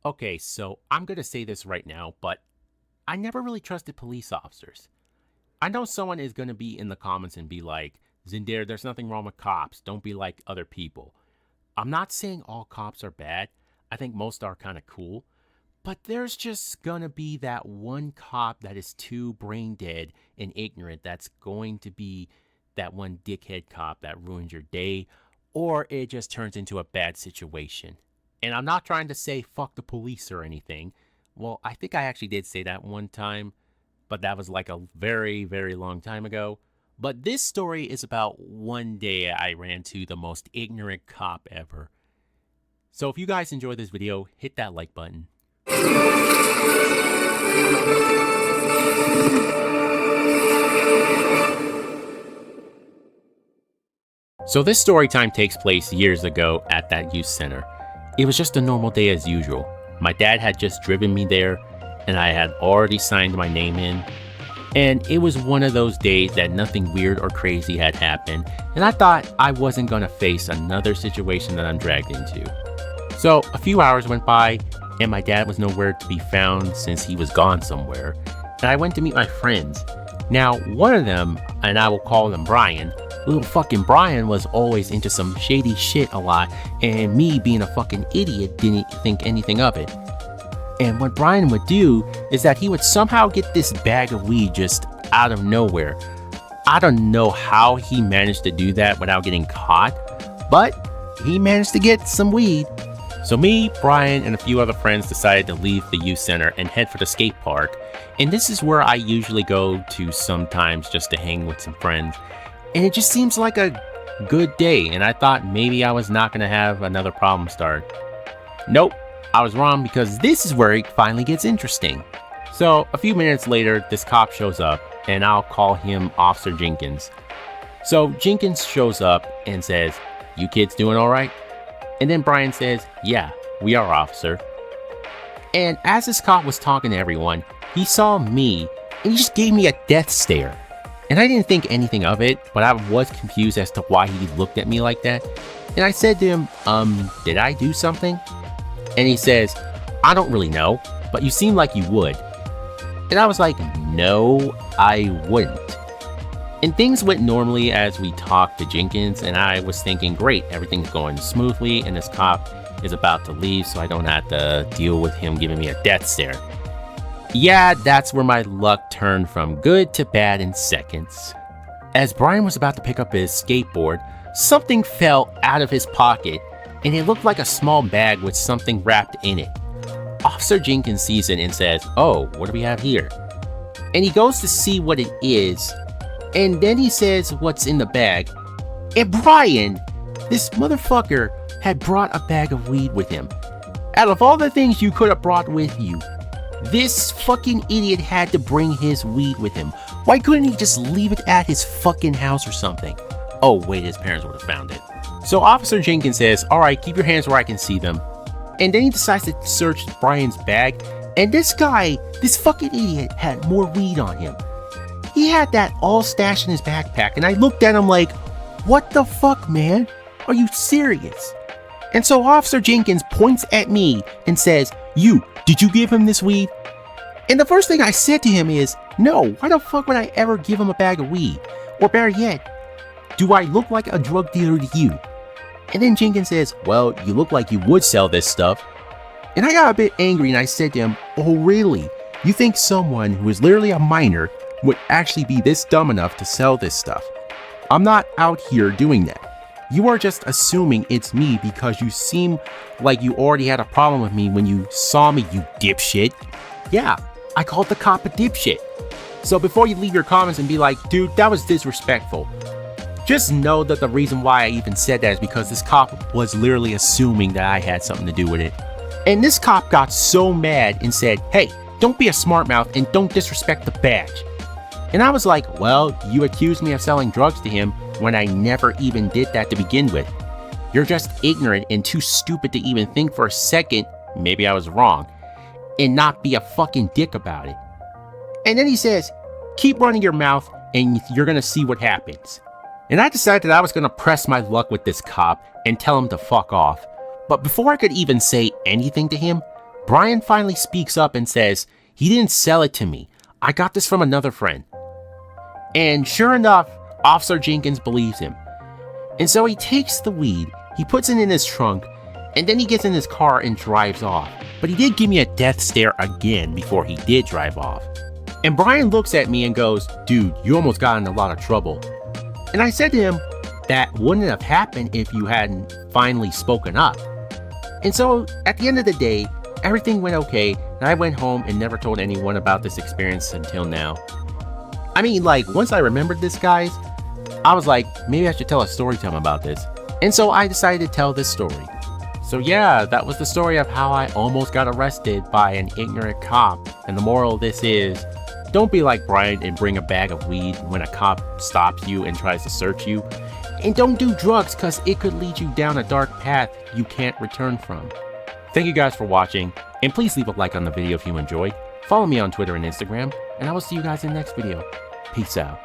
Okay, so I'm gonna say this right now, but I never really trusted police officers. I know someone is gonna be in the comments and be like, Zendir, there's nothing wrong with cops. Don't be like other people. I'm not saying all cops are bad. I think most are kind of cool. But there's just gonna be that one cop that is too brain dead and ignorant that's going to be that one dickhead cop that ruins your day, or it just turns into a bad situation. And I'm not trying to say fuck the police or anything. Well, I think I actually did say that one time, but that was like a very, very long time ago. But this story is about one day I ran into the most ignorant cop ever. So if you guys enjoyed this video, hit that like button. So this story time takes place years ago at that youth center. It was just a normal day as usual. My dad had just driven me there, and I had already signed my name in. And it was one of those days that nothing weird or crazy had happened, and I thought I wasn't gonna face another situation that I'm dragged into. So a few hours went by, and my dad was nowhere to be found since he was gone somewhere, and I went to meet my friends. Now, one of them, and I will call him Brian, little fucking Brian was always into some shady shit a lot, and me being a fucking idiot didn't think anything of it. And what Brian would do is that he would somehow get this bag of weed just out of nowhere. I don't know how he managed to do that without getting caught, but he managed to get some weed. So me, Brian, and a few other friends decided to leave the youth center and head for the skate park. And this is where I usually go to sometimes just to hang with some friends. And it just seems like a good day, and I thought maybe I was not going to have another problem start. Nope, I was wrong, because this is where it finally gets interesting. So a few minutes later, this cop shows up, and I'll call him Officer Jenkins. So Jenkins shows up and says, "You kids doing all right?" And then Brian says, "Yeah, we are, officer." And as this cop was talking to everyone, he saw me, and he just gave me a death stare. And I didn't think anything of it, but I was confused as to why he looked at me like that. And I said to him, did I do something? And he says, "I don't really know, but you seem like you would." And I was like, no, I wouldn't. And things went normally as we talked to Jenkins, and I was thinking, great, everything's going smoothly, and this cop is about to leave, so I don't have to deal with him giving me a death stare. Yeah, that's where my luck turned from good to bad in seconds. As Brian was about to pick up his skateboard, something fell out of his pocket, and it looked like a small bag with something wrapped in it. Officer Jenkins sees it and says, "Oh, what do we have here?" And he goes to see what it is, and then he says what's in the bag. And Brian, this motherfucker, had brought a bag of weed with him. Out of all the things you could have brought with you, this fucking idiot had to bring his weed with him. Why couldn't he just leave it at his fucking house or something? Oh wait, his parents would have found it. So Officer Jenkins says, "Alright, keep your hands where I can see them." And then he decides to search Brian's bag, and this guy, this fucking idiot, had more weed on him. He had that all stashed in his backpack, and I looked at him like, what the fuck, man? Are you serious? And so Officer Jenkins points at me and says, did you give him this weed?" And the first thing I said to him is, no, why the fuck would I ever give him a bag of weed? Or better yet, do I look like a drug dealer to you? And then Jenkins says, "Well, you look like you would sell this stuff." And I got a bit angry and I said to him, "Oh really? You think someone who is literally a minor would actually be this dumb enough to sell this stuff? I'm not out here doing that. You are just assuming it's me because you seem like you already had a problem with me when you saw me, you dipshit." Yeah, I called the cop a dipshit. So before you leave your comments and be like, dude, that was disrespectful, just know that the reason why I even said that is because this cop was literally assuming that I had something to do with it. And this cop got so mad and said, "Hey, don't be a smart mouth and don't disrespect the badge." And I was like, well, you accused me of selling drugs to him when I never even did that to begin with. You're just ignorant and too stupid to even think for a second maybe I was wrong and not be a fucking dick about it. And then he says, "Keep running your mouth and you're gonna see what happens." And I decided that I was gonna press my luck with this cop and tell him to fuck off. But before I could even say anything to him, Brian finally speaks up and says, he didn't sell it to me. I got this from another friend. And sure enough, Officer Jenkins believes him. And so he takes the weed, he puts it in his trunk, and then he gets in his car and drives off. But he did give me a death stare again before he did drive off. And Brian looks at me and goes, dude, you almost got in a lot of trouble. And I said to him, that wouldn't have happened if you hadn't finally spoken up. And so at the end of the day, everything went okay, and I went home and never told anyone about this experience until now. I mean, like, once I remembered this, guys, I was like, maybe I should tell a story to him about this. And so I decided to tell this story. So yeah, that was the story of how I almost got arrested by an ignorant cop. And the moral of this is, don't be like Brian and bring a bag of weed when a cop stops you and tries to search you. And don't do drugs, because it could lead you down a dark path you can't return from. Thank you guys for watching, and please leave a like on the video if you enjoyed. Follow me on Twitter and Instagram, and I will see you guys in the next video. Peace out.